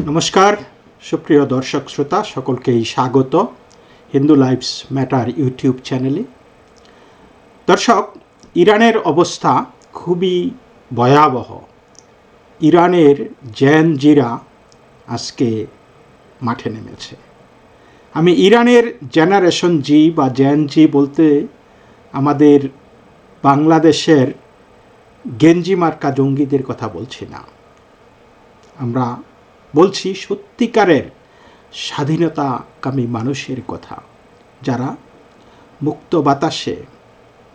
নমস্কার সুপ্রিয় দর্শক শ্রোতা সকলকেই স্বাগত হিন্দু লাইভস ম্যাটার ইউটিউব চ্যানেলে। দর্শক, ইরানের অবস্থা খুবই ভয়াবহ। ইরানের জেনজিরা আজকে মাঠে নেমেছে। আমি ইরানের জেনারেশন জি বা জেনজি বলতে আমাদের বাংলাদেশের গেঞ্জি মার্কা জঙ্গিদের কথা বলছি না, আমরা বলছি সত্যিকারের স্বাধীনতাকামী মানুষের কথা, যারা মুক্ত বাতাসে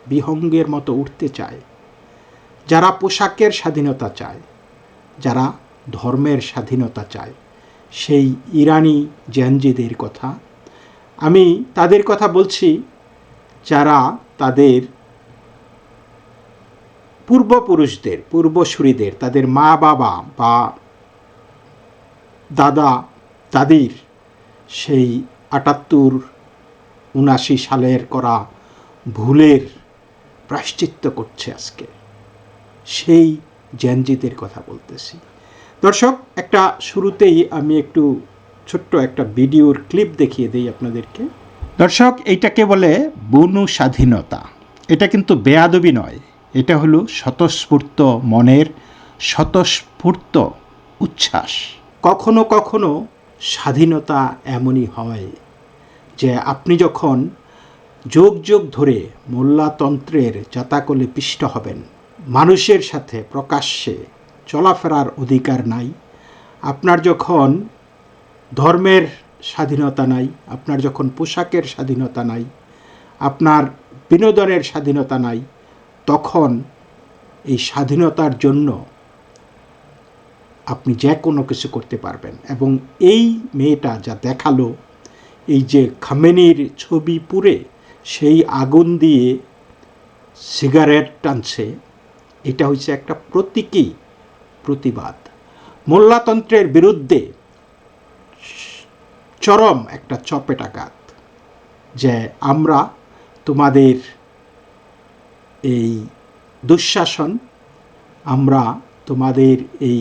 বিহঙ্গের মতো উঠতে চায়, যারা পোশাকের স্বাধীনতা চায়, যারা ধর্মের স্বাধীনতা চায়, সেই ইরানি জেনজিদের কথা। আমি তাদের কথা বলছি যারা তাদের পূর্বপুরুষদের, পূর্বসূরিদের, তাদের মা বাবা বা দাদা দাদির সেই ৭৮-৭৯ সালের করা ভুলের প্রায়শ্চিত্ত করছে আজকে, সেই জেনজিদের কথা বলতেছি। দর্শক, একটা শুরুতেই আমি একটু ছোট্ট একটা ভিডিওর ক্লিপ দেখিয়ে দিই আপনাদেরকে। দর্শক, এইটাকে বলে বুনু স্বাধীনতা। এটা কিন্তু বেয়াদবি নয়, এটা হলো স্বতঃস্ফূর্ত মনের স্বতঃস্ফূর্ত উচ্ছ্বাস। কখনো কখনো স্বাধীনতা এমনই হয় যে আপনি যখন যুগ যুগ ধরে মোল্লাতন্ত্রের জাতাকলে পিষ্ট হবেন, মানুষের সাথে প্রকাশ্যে চলাফেরার অধিকার নাই, আপনার যখন ধর্মের স্বাধীনতা নাই, আপনার যখন পোশাকের স্বাধীনতা নাই, আপনার বিনোদনের স্বাধীনতা নাই, তখন এই স্বাধীনতার জন্য আপনি যে কোনো কিছু করতে পারবেন। এবং এই মেয়েটা যা দেখালো, এই যে খামেনির ছবি পুড়ে সেই আগুন দিয়ে সিগারেট টানছে, এটা হচ্ছে একটা প্রতীকী প্রতিবাদ, মোল্লাতন্ত্রের বিরুদ্ধে চরম একটা চপেটাঘাত, যে আমরা তোমাদের এই দুঃশাসন, আমরা তোমাদের এই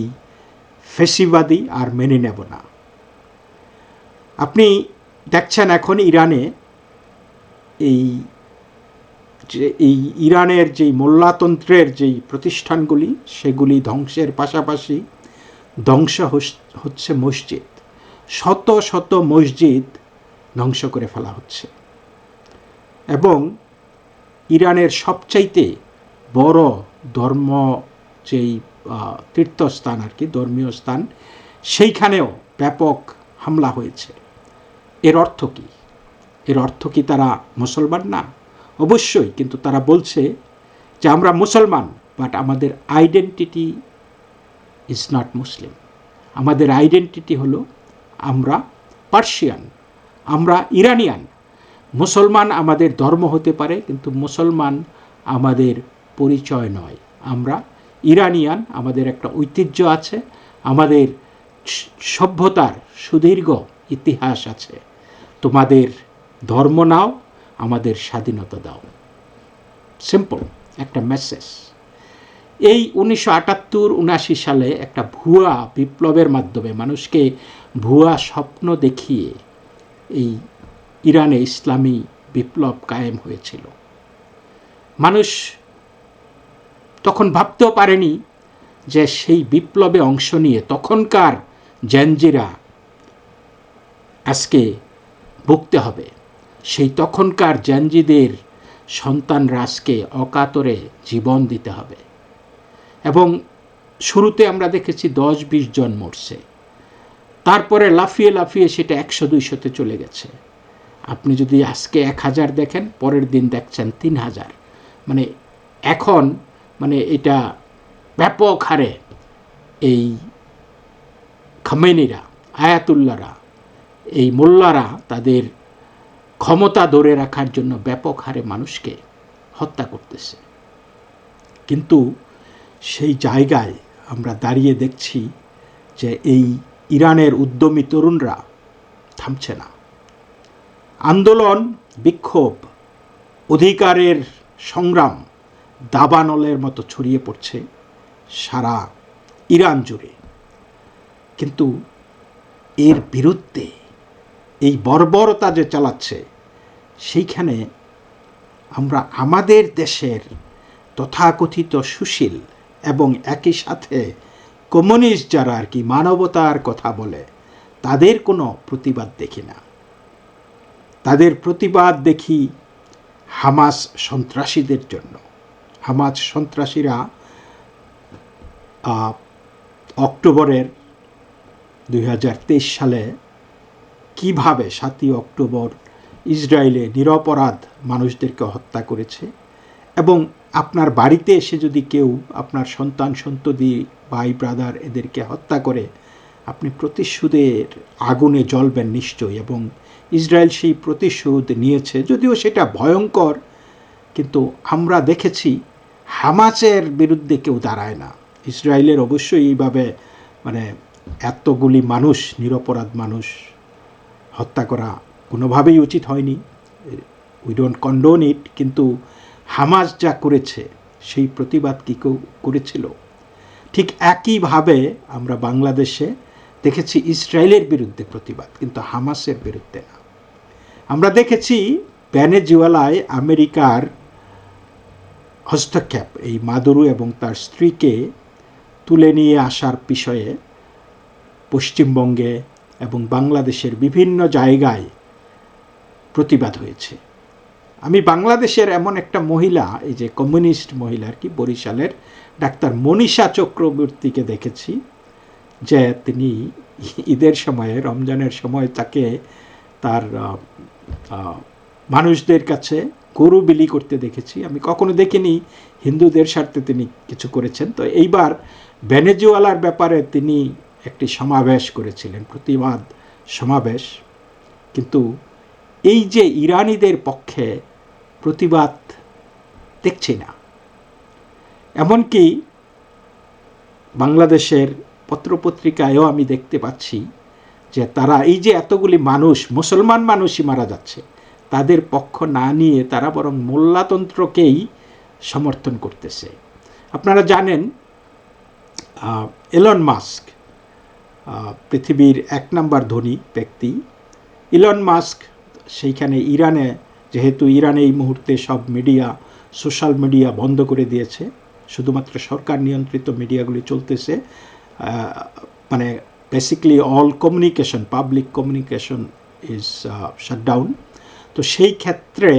ফেসিবাদী আর মেনে নেব না। আপনি দেখছেন এখন ইরানে এই ইরানের যেই মোল্লাতন্ত্রের যেই প্রতিষ্ঠানগুলি, সেগুলি ধ্বংসের পাশাপাশি ধ্বংস হচ্ছে মসজিদ। শত শত মসজিদ ধ্বংস করে ফেলা হচ্ছে। এবং ইরানের সবচাইতে বড় ধর্ম যেই তীর্থস্থান আর কি, ধর্মীয় স্থান, সেইখানেও ব্যাপক হামলা হয়েছে। এর অর্থ কি? এর অর্থ কি তারা মুসলমান না? অবশ্যই, কিন্তু তারা বলছে যে আমরা মুসলমান, বাট আমাদের আইডেন্টিটি ইজ নট মুসলিম। আমাদের আইডেন্টিটি হলো আমরা পার্সিয়ান, আমরা ইরানিয়ান। মুসলমান আমাদের ধর্ম হতে পারে, কিন্তু মুসলমান আমাদের পরিচয় নয়। আমরা ইরানিয়ান, আমাদের একটা ঐতিহ্য আছে, আমাদের সভ্যতার সুদীর্ঘ ইতিহাস আছে। তোমাদের ধর্ম নাও, আমাদের স্বাধীনতা দাও। সিম্পল একটা মেসেজ। এই 1978-79 সালে একটা ভুয়া বিপ্লবের মাধ্যমে মানুষকে ভুয়া স্বপ্ন দেখিয়ে এই ইরানে ইসলামী বিপ্লব কায়েম হয়েছিল। মানুষ তখন ভাবতেও পারেনি যে সেই বিপ্লবে অংশ নিয়ে তখনকার জেনজিরা আজকে ভুগতে হবে। সেই তখনকার জেনজিদের সন্তানরা আজকে অকাতরে জীবন দিতে হবে। এবং শুরুতে আমরা দেখেছি 10-20 জন মরছে, তারপরে লাফিয়ে লাফিয়ে সেটা 100-200-তে চলে গেছে। আপনি যদি আজকে 1000 দেখেন, পরের দিন দেখছেন 3000। মানে এখন এটা ব্যাপক হারে এই খামেনিরা, আয়াতুল্লাহরা, এই মোল্লারা তাদের ক্ষমতা ধরে রাখার জন্য ব্যাপক হারে মানুষকে হত্যা করতেছে। কিন্তু সেই জায়গায় আমরা দাঁড়িয়ে দেখছি যে এই ইরানের উদ্যমী তরুণরা থামছে না। আন্দোলন, বিক্ষোভ, অধিকারের সংগ্রাম দাবানলের মতো ছড়িয়ে পড়ছে সারা ইরান জুড়ে। কিন্তু এর বিরুদ্ধে এই বর্বরতা যে চালাচ্ছে, সেইখানে আমরা আমাদের দেশের তথাকথিত সুশীল এবং একই সাথে কমিউনিস্ট যারা আর কি মানবতার কথা বলে, তাদের কোনো প্রতিবাদ দেখি না। তাদের প্রতিবাদ দেখি হামাস সন্ত্রাসীদের জন্য। হামাস সন্ত্রাসীরা অক্টোবরের 2023 সালে কিভাবে 7ই অক্টোবর ইসরায়েলে নিরপরাধ মানুষদেরকে হত্যা করেছে, এবং আপনার বাড়িতে এসে যদি কেউ আপনার সন্তান সন্ততি ভাই ব্রাদার এদেরকে হত্যা করে, আপনি প্রতিশোধের আগুনে জ্বলবেন নিশ্চয়ই। এবং ইসরায়েল সেই প্রতিশোধ নিয়েছে, যদিও সেটা ভয়ঙ্কর, কিন্তু আমরা দেখেছি হামাসের বিরুদ্ধে কেউ দাঁড়ায় না। ইসরায়েলের অবশ্যই এইভাবে মানে এতগুলি মানুষ, নিরপরাধ মানুষ হত্যা করা কোনোভাবেই উচিত হয়নি, উই ডোন্ট কন্ডোন ইট। কিন্তু হামাস যা করেছে সেই প্রতিবাদ কি কেউ করেছিল? ঠিক একইভাবে আমরা বাংলাদেশে দেখেছি ইসরায়েলের বিরুদ্ধে প্রতিবাদ, কিন্তু হামাসের বিরুদ্ধে না। আমরা দেখেছি ভেনেজুয়েলায় আমেরিকার হস্তক্ষেপ, এই মাদুরো এবং তার স্ত্রীকে তুলে নিয়ে আসার বিষয়ে পশ্চিমবঙ্গে এবং বাংলাদেশের বিভিন্ন জায়গায় প্রতিবাদ হয়েছে। আমি বাংলাদেশের এমন একটা মহিলা, এই যে কমিউনিস্ট মহিলা আর কি, বরিশালের ডাক্তার মনীষা চক্রবর্তীকে দেখেছি, যে তিনি ঈদের সময়ে, রমজানের সময় তাকে তার মানুষদের কাছে গরু বিলি করতে দেখেছি। আমি কখনো দেখিনি হিন্দুদের স্বার্থে তিনি কিছু করেছেন। তো এইবার ভেনেজুয়েলার ব্যাপারে তিনি একটি সমাবেশ করেছিলেন, প্রতিবাদ সমাবেশ। কিন্তু এই যে ইরানিদের পক্ষে প্রতিবাদ দেখছি না। এমনকি বাংলাদেশের পত্রপত্রিকায়ও আমি দেখতে পাচ্ছি যে তারা এই যে এতগুলি মানুষ, মুসলমান মানুষই মারা যাচ্ছে, তাদের পক্ষ না নিয়ে তারা বরং মোল্লাতন্ত্রকেই সমর্থন করতেছে। আপনারা জানেন এলন মাস্ক পৃথিবীর 1 নম্বর ধনী ব্যক্তি। ইলন মাস্ক সেইখানে ইরানে, যেহেতু ইরানে এই মুহূর্তে সব মিডিয়া, সোশ্যাল মিডিয়া বন্ধ করে দিয়েছে, শুধুমাত্র সরকার নিয়ন্ত্রিত মিডিয়াগুলি চলতেছে, মানে basically all communication, public communication is shut down. তো সেই ক্ষেত্রে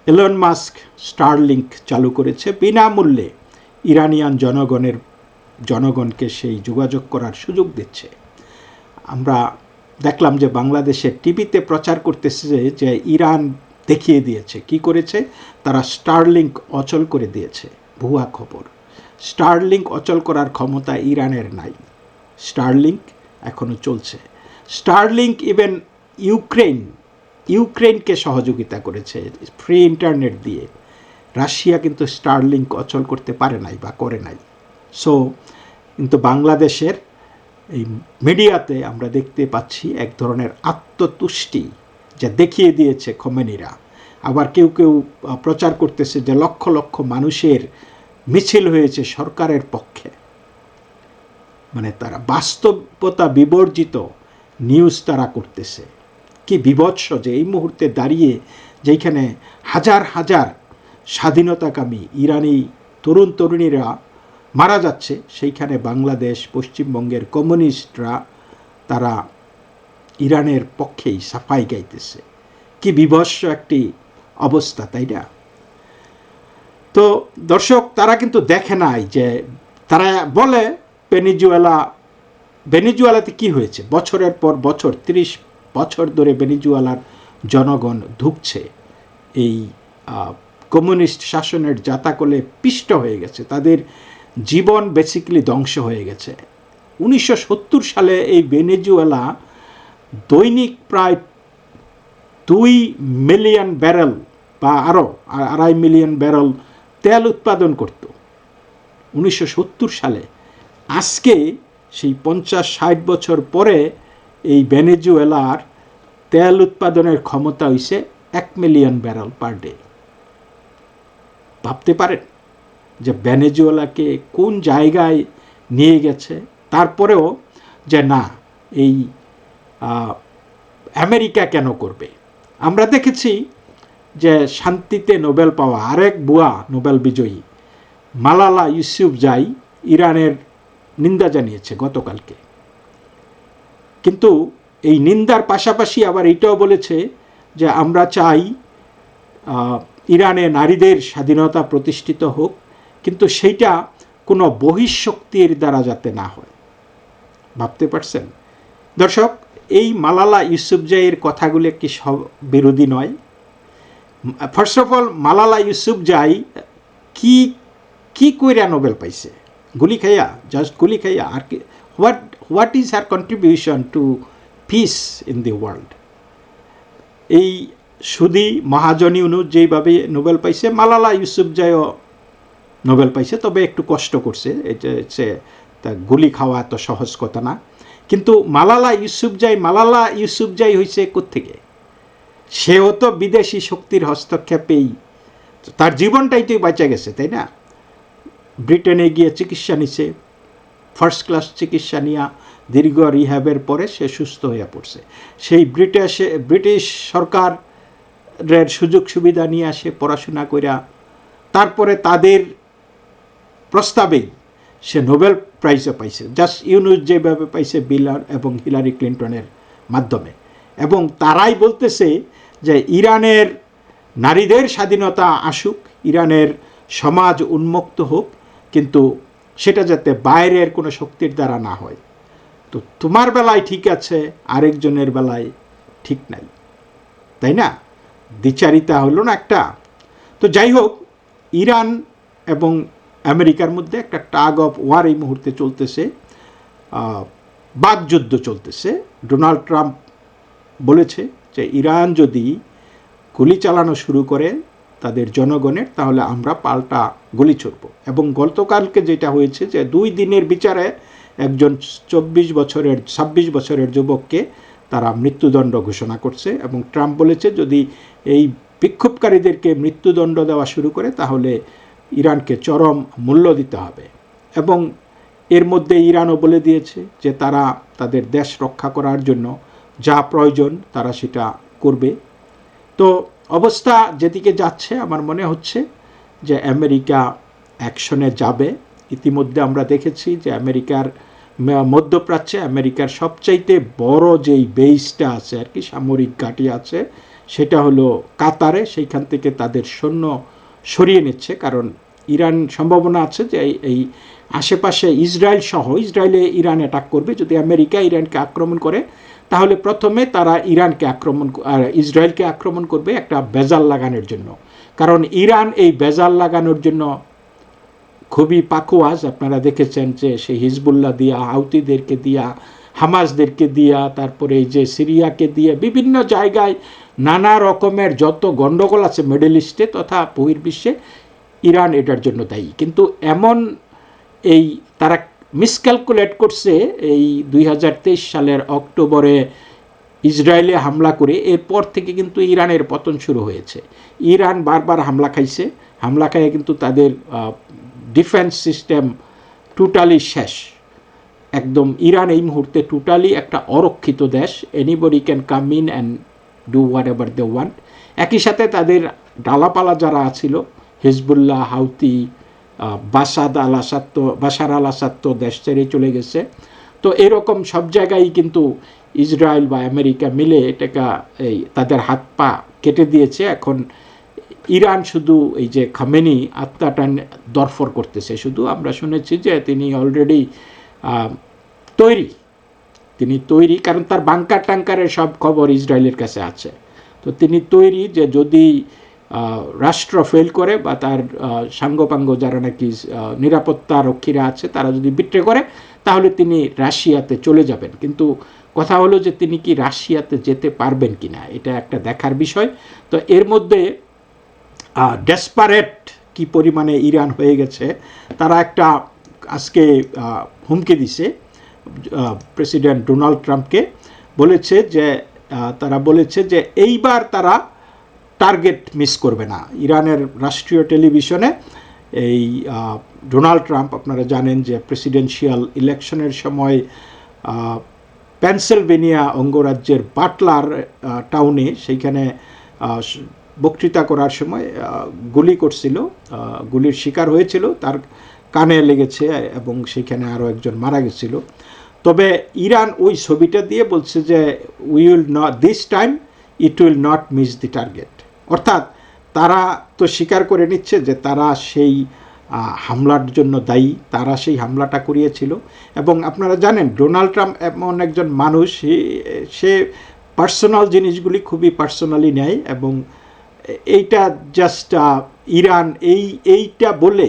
এলন মাস্ক স্টারলিংক চালু করেছে, বিনামূল্যে ইরানিয়ান জনগণকে সেই যোগাযোগ করার সুযোগ দিচ্ছে। আমরা দেখলাম যে বাংলাদেশের টিভিতে প্রচার করতেছে যে ইরান দেখিয়ে দিয়েছে কি করেছে, তারা স্টারলিংক অচল করে দিয়েছে। ভুয়া খবর। স্টারলিংক অচল করার ক্ষমতা ইরানের নাই। স্টারলিংক এখনো চলছে। স্টারলিংক ইভেন ইউক্রেনকে সহযোগিতা করেছে ফ্রি ইন্টারনেট দিয়ে। রাশিয়া কিন্তু স্টারলিংক অচল করতে পারে নাই বা করে নাই। সো কিন্তু বাংলাদেশের এই মিডিয়াতে আমরা দেখতে পাচ্ছি এক ধরনের আত্মতুষ্টি যা দেখিয়ে দিয়েছে খোমেনিরা। আবার কেউ কেউ প্রচার করতেছে যে লক্ষ লক্ষ মানুষের মিছিল হয়েছে সরকারের পক্ষে। মানে তারা বাস্তবতা বিবর্জিত নিউজ তারা করতেছে। কি বিভৎস যে এই মুহূর্তে দাঁড়িয়ে যেখানে হাজার হাজার স্বাধীনতাকামী ইরানি তরুণ তরুণীরা মারা যাচ্ছে, সেইখানে বাংলাদেশ, পশ্চিমবঙ্গের কমিউনিস্টরা তারা ইরানের পক্ষেই সাফাই গাইতেছে। কি বিভৎস একটি অবস্থা, তাই না? তো দর্শক, তারা কিন্তু দেখে নাই যে তারা বলে ভেনেজুয়েলাতে কি হয়েছে। বছরের পর বছর, 30 বছর ধরে ভেনেজুয়েলার জনগণ ধুঁকছে এই কমিউনিস্ট শাসনের জাতাকলে পিষ্ট হয়ে গেছে। তাদের জীবন বেসিক্যালি ধ্বংস হয়ে গেছে। 1970 সালে এই ভেনেজুয়েলা দৈনিক প্রায় 2 মিলিয়ন ব্যারেল বা আরও 2.5 মিলিয়ন ব্যারেল তেল উৎপাদন করত 1970 সালে। আজকে সেই 50-60 বছর পরে এই ভেনেজুয়েলার তেল উৎপাদনের ক্ষমতা হইছে 1 মিলিয়ন ব্যারেল পার ডে। ভাবতে পারেন যে ভেনেজুয়েলাকে কোন জায়গায় নিয়ে গেছে। তারপরেও যে না, এই আমেরিকা কেন করবে? আমরা দেখেছি যে শান্তিতে নোবেল পাওয়া আরেক বুয়া নোবেল বিজয়ী মালালা ইউসুফজাই ইরানের নিন্দা জানিয়েছে গতকালকে, কিন্তু এই নিন্দার পাশাপাশি আবার এটাও বলেছে যে আমরা চাই ইরানে নারীদের স্বাধীনতা প্রতিষ্ঠিত হোক, কিন্তু সেইটা কোনো বহিঃশক্তির দ্বারা যাতে না হয়। ভাবতে পারছেন দর্শক, এই মালালা ইউসুফজাইয়ের কথাগুলো কি সব বিরোধী নয়? First of all, Malala Yousafzai কি কি কইরা নোবেল পাইছে? গুলি খাইয়া? জাস্ট গুলি খাইয়া? আর কি? What is her contribution to piece in the world? এই সুদি মহাজন ইউনুস যেইভাবে নোবেল পাইছে, মালালা ইউসুফজাইও নোবেল পাইছে, তবে একটু কষ্ট করছে। এটা হচ্ছে তা গুলি খাওয়া এত সহজ কথা না। কিন্তু মালালা ইউসুফজাই হয়েছে কোত্থেকে? সেও তো বিদেশি শক্তির হস্তক্ষেপেই তার জীবনটাই তো বাঁচা গেছে, তাই না? ব্রিটেনে গিয়ে চিকিৎসা নিছে, ফার্স্ট ক্লাস চিকিৎসা নিয়ে দীর্ঘ রিহ্যাবের পরে সে সুস্থ হয়ে পড়ছে। সেই ব্রিটিশ সরকারের সুযোগ সুবিধা নিয়ে আসে পড়াশোনা কইরা, তারপরে তাদের প্রস্তাবেই সে নোবেল প্রাইজও পাইছে, জাস্ট ইউনুস যেভাবে পাইছে বিল এবং হিলারি ক্লিন্টনের মাধ্যমে। এবং তারাই বলতেছে যে ইরানের নারীদের স্বাধীনতা আসুক, ইরানের সমাজ উন্মুক্ত হোক, কিন্তু সেটা যাতে বাইরের কোনো শক্তির দ্বারা না হয়। তো তোমার বেলায় ঠিক আছে, আরেকজনের বেলায় ঠিক নাই, তাই না? দ্বিচারিতা হলো না একটা। তো যাই হোক, ইরান এবং আমেরিকার মধ্যে একটা টাগ অফ ওয়ার এই মুহূর্তে চলতেছে, বাকযুদ্ধ চলতেছে। ডোনাল্ড ট্রাম্প বলেছে যে ইরান যদি গুলি চালানো শুরু করে তাদের জনগণের, তাহলে আমরা পাল্টা গুলি ছুড়ব। এবং গতকালকে যেটা হয়েছে যে 2 দিনের বিচারে একজন 26 বছরের যুবককে তারা মৃত্যুদণ্ড ঘোষণা করছে। এবং ট্রাম্প বলেছে যদি এই বিক্ষোভকারীদেরকে মৃত্যুদণ্ড দেওয়া শুরু করে তাহলে ইরানকে চরম মূল্য দিতে হবে। এবং এর মধ্যে ইরানও বলে দিয়েছে যে তারা তাদের দেশ রক্ষা করার জন্য যা প্রয়োজন তারা সেটা করবে। তো অবস্থা যেদিকে যাচ্ছে আমার মনে হচ্ছে যে আমেরিকা অ্যাকশনে যাবে। ইতিমধ্যে আমরা দেখেছি যে আমেরিকার মধ্যপ্রাচ্যে আমেরিকার সবচাইতে বড় যেই বেসটা আছে আর কি, সামরিক ঘাঁটি আছে, সেটা হলো কাতারে। সেইখান থেকে তাদের সৈন্য সরিয়ে নিচ্ছে, কারণ ইরান সম্ভাবনা আছে যে এই আশেপাশে ইসরায়েলে ইরান অ্যাটাক করবে। যদি আমেরিকা ইরানকে আক্রমণ করে তাহলে প্রথমে তারা ইসরায়েলকে আক্রমণ করবে একটা বেজাল লাগানোর জন্য, কারণ ইরান এই বেজাল লাগানোর জন্য খুবই পাকোয়াজ। আপনারা দেখেছেন যে সেই হিজবুল্লাহ দিয়া, হাউতিদেরকে দিয়া, হামাসদেরকে দিয়া, তারপরে এই যে সিরিয়াকে দিয়ে বিভিন্ন জায়গায় নানা রকমের যত গণ্ডগোল আছে মিডল ইস্টে তথা বহির্বিশ্বে, ইরান এটার জন্য দায়ী। কিন্তু এমন এই তারা মিসক্যালকুলেট করছে এই 2023 সালের অক্টোবরে ইসরায়েলে হামলা করে, এরপর থেকে কিন্তু ইরানের পতন শুরু হয়েছে। ইরান বারবার হামলা খাইয়ে কিন্তু তাদের ডিফেন্স সিস্টেম টোটালি শেষ একদম। ইরান এই মুহূর্তে টোটালি একটা অরক্ষিত দেশ, anybody can come in and do whatever they want. একই সাথে তাদের ডালাপালা যারা আছিল, Hezbollah, Houthi, Bashar al Assad তো দেশ ছেড়ে চলে গেছে। তো এরকম সব জায়গায় কিন্তু ইসরায়েল বা আমেরিকা মিলে এটাকে তাদের হাত পা কেটে দিয়েছে। এখন ইরান শুধু এই যে খামেনি আত্মাটা দরফর করতেছে শুধু। আমরা শুনেছি যে তিনি অলরেডি তৈরি, কারণ তার বাংকার টাঙ্কারের সব খবর ইসরায়েলের কাছে আছে। তো তিনি তৈরি যে যদি রাষ্ট্র ফেল করে বা তার সাঙ্গপাঙ্গ যারা নাকি নিরাপত্তা রক্ষীরা আছে তারা যদি বিট্রে করে, তাহলে তিনি রাশিয়াতে চলে যাবেন। কিন্তু কথা হলো যে তিনি কি রাশিয়াতে যেতে পারবেন কিনা, এটা একটা দেখার বিষয়। তো এর মধ্যে ডেসপারেট কি পরিমাণে ইরান হয়ে গেছে, তারা একটা আজকে হুমকি দিছে প্রেসিডেন্ট ডোনাল্ড ট্রাম্পকে। তারা বলেছে যে এইবার তারা টার্গেট মিস করবে না। ইরানের রাষ্ট্রীয় টেলিভিশনে এই ডোনাল্ড ট্রাম্প, আপনারা জানেন যে প্রেসিডেন্সিয়াল ইলেকশনের সময় পেনসিলভেনিয়া অঙ্গরাজ্যের বাটলার টাউনে, সেইখানে বক্তৃতা করার সময় গুলি করছিল, গুলির শিকার হয়েছিল, তার কানে লেগেছে এবং সেখানে আরও একজন মারা গেছিল। তবে ইরান ওই ছবিটা দিয়ে বলছে যে we will not, this time it will not miss the target. অর্থাৎ তারা তো স্বীকার করে নিচ্ছে যে তারা সেই হামলার জন্য দায়ী, তারা সেই হামলাটা করিয়েছিল। এবং আপনারা জানেন ডোনাল্ড ট্রাম্প এমন একজন মানুষ, সে পার্সোনাল জিনিসগুলি খুবই পার্সোনালি নেয়, এবং এইটা জাস্ট ইরান এইটা বলে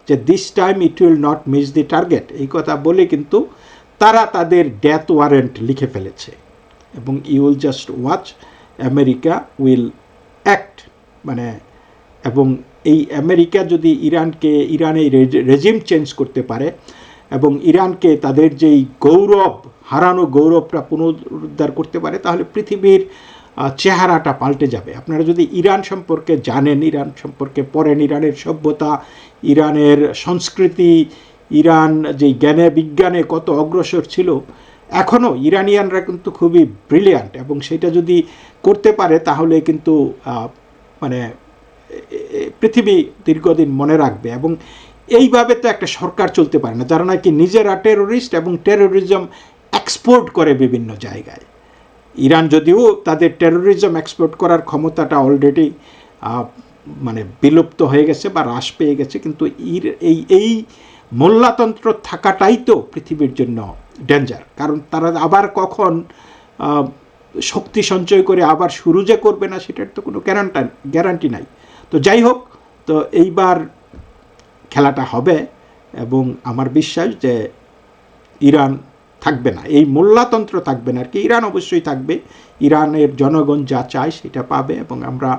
যে this time it will not miss the target, এই কথা বলে কিন্তু তারা তাদের ডেথ ওয়ারেন্ট লিখে ফেলেছে। এবং you will just watch, America will act, মানে এবং এই আমেরিকা যদি ইরানের রেজিম চেঞ্জ করতে পারে এবং ইরানকে তাদের যেই হারানো গৌরবটা পুনরুদ্ধার করতে পারে, তাহলে পৃথিবীর চেহারাটা পাল্টে যাবে। আপনারা যদি ইরান সম্পর্কে জানেন, ইরান সম্পর্কে পড়েন, ইরানের সভ্যতা, ইরানের সংস্কৃতি, ইরান যে জ্ঞানে বিজ্ঞানে কত অগ্রসর ছিল, এখনও ইরানিয়ানরা কিন্তু খুবই ব্রিলিয়ান্ট, এবং সেটা যদি করতে পারে তাহলে কিন্তু মানে পৃথিবী দীর্ঘদিন মনে রাখবে। এবং এইভাবে তো একটা সরকার চলতে পারে না যারা নাকি নিজেরা টেরোরিস্ট এবং টেরোরিজম এক্সপোর্ট করে বিভিন্ন জায়গায়। ইরান যদিও তাদের টেরোরিজম এক্সপোর্ট করার ক্ষমতাটা অলরেডি মানে বিলুপ্ত হয়ে গেছে বা হ্রাস পেয়ে গেছে, কিন্তু এই মোল্লাতন্ত্র থাকাটাই তো পৃথিবীর জন্য ডেঞ্জার। কারণ তারা আবার কখন শক্তি সঞ্চয় করে আবার শুরু যে করবে না, সেটার তো কোনো গ্যারান্টি নাই। তো যাই হোক, তো এইবার খেলাটা হবে, এবং আমার বিশ্বাস যে ইরান থাকবে না, এই মোল্লাতন্ত্র থাকবে না আর কি। ইরান অবশ্যই থাকবে, ইরানের জনগণ যা চায় সেটা পাবে, এবং আমরা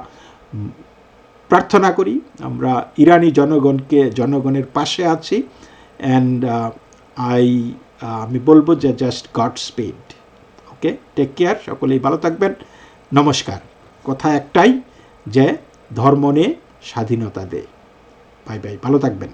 প্রার্থনা করি, আমরা ইরানি জনগণের পাশে আছি। অ্যান্ড আমি বলবো যে জাস্ট গড স্পিড। ওকে, টেক কেয়ার, সকলেই ভালো থাকবেন, নমস্কার। কথা একটাই যে ধর্ম নিয়ে স্বাধীনতা দে। বাই বাই, ভালো থাকবেন।